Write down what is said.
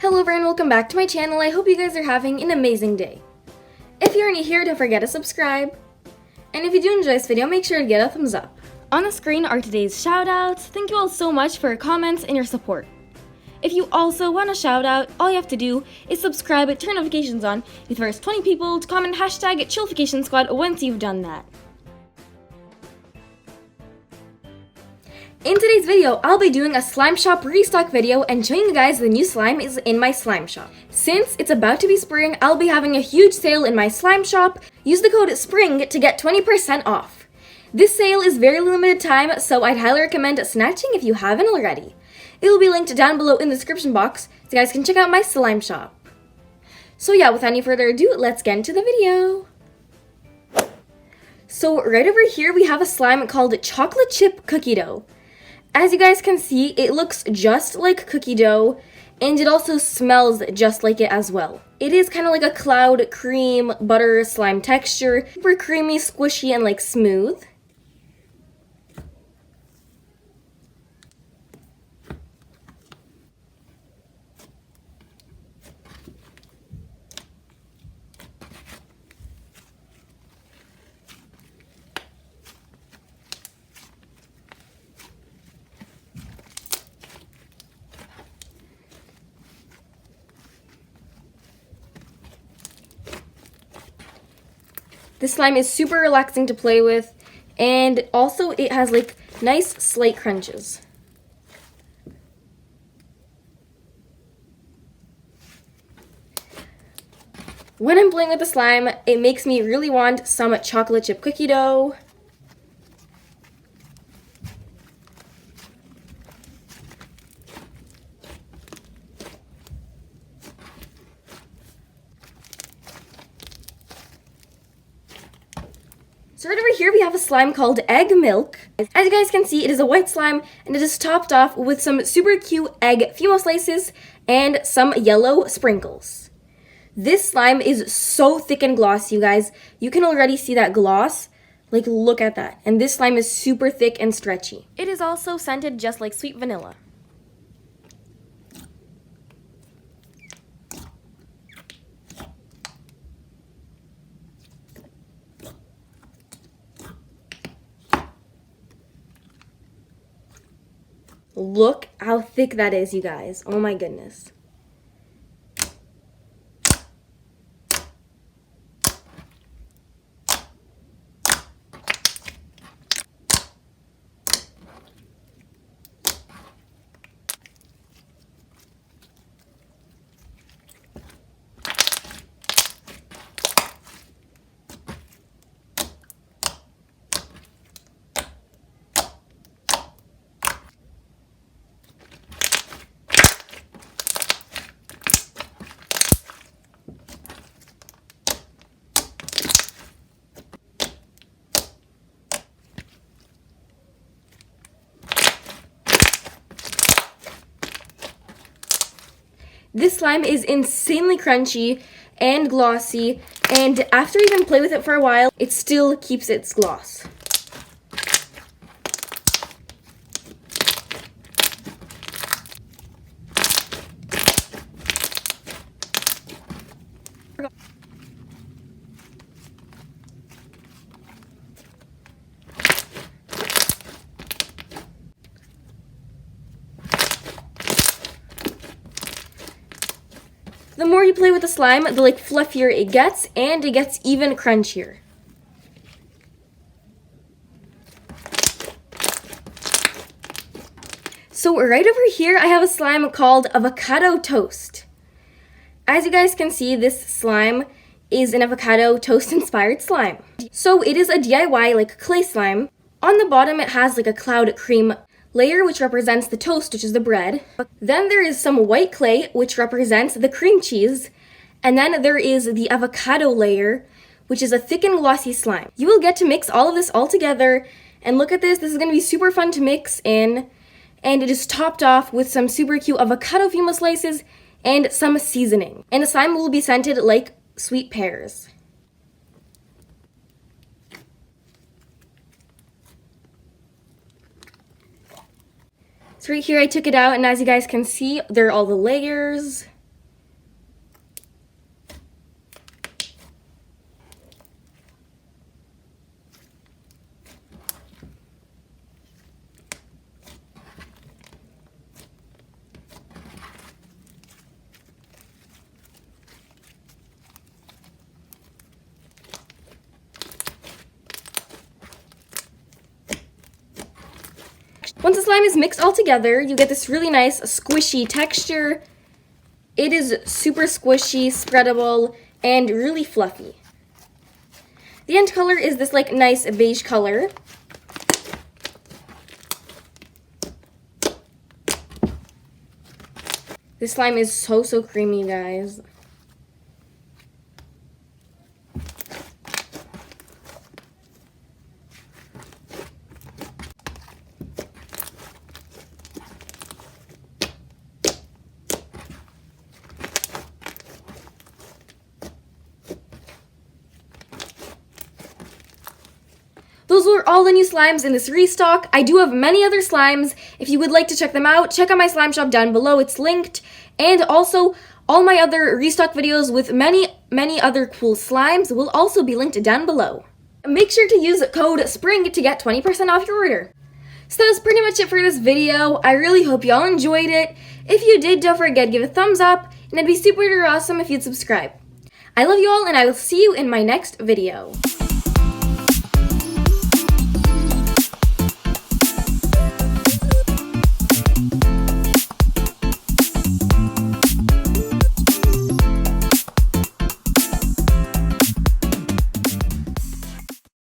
Hello everyone, welcome back to my channel. I hope you guys are having an amazing day. If you're new here, don't forget to subscribe. And if you do enjoy this video, make sure to get a thumbs up. On the screen are today's shoutouts. Thank you all so much for your comments and your support. If you also want a shout out, all you have to do is subscribe and turn notifications on. Be the first 20 people to comment hashtag #ChillFication once you've done that. In today's video, I'll be doing a slime shop restock video and showing you guys the new slime is in my slime shop. Since it's about to be spring, I'll be having a huge sale in my slime shop. Use the code SPRING to get 20% off. This sale is very limited time, so I'd highly recommend snatching if you haven't already. It will be linked down below in the description box so you guys can check out my slime shop. So yeah, without any further ado, let's get into the video. So right over here we have a slime called chocolate chip cookie dough. As you guys can see, it looks just like cookie dough, and it also smells just like it as well. It is kind of like a cloud cream butter slime texture, super creamy, squishy, and like smooth. This slime is super relaxing to play with, and also it has like nice slight crunches. When I'm playing with the slime, it makes me really want some chocolate chip cookie dough. So right over here we have a slime called Egg Milk. As you guys can see, it is a white slime and it is topped off with some super cute egg fumo slices and some yellow sprinkles. This slime is so thick and glossy, you guys. You can already see that gloss. Like, look at that. And this slime is super thick and stretchy. It is also scented just like sweet vanilla. Look how thick that is, you guys. Oh my goodness. This slime is insanely crunchy and glossy, and after you even play with it for a while, it still keeps its gloss. The more you play with the slime, the like fluffier it gets, and it gets even crunchier. So right over here, I have a slime called Avocado Toast. As you guys can see, this slime is an avocado toast inspired slime. So it is a DIY like clay slime. On the bottom, it has like a cloud cream layer, which represents the toast, which is the bread. Then there is some white clay, which represents the cream cheese. And then there is the avocado layer, which is a thick and glossy slime. You will get to mix all of this all together. And look at this. This is going to be super fun to mix in. And it is topped off with some super cute avocado fumo slices and some seasoning. And the slime will be scented like sweet pears. So right here I took it out, and as you guys can see, there are all the layers. Once the slime is mixed all together, you get this really nice squishy texture. It is super squishy, spreadable, and really fluffy. The end color is this like nice beige color. This slime is so creamy, you guys. Those were all the new slimes in this restock. I do have many other slimes. If you would like to check them out, check out my slime shop down below. It's linked. And also, all my other restock videos with many other cool slimes will also be linked down below. Make sure to use code SPRING to get 20% off your order. So that was pretty much it for this video. I really hope y'all enjoyed it. If you did, don't forget to give it a thumbs up, and it'd be super awesome if you'd subscribe. I love you all, and I will see you in my next video.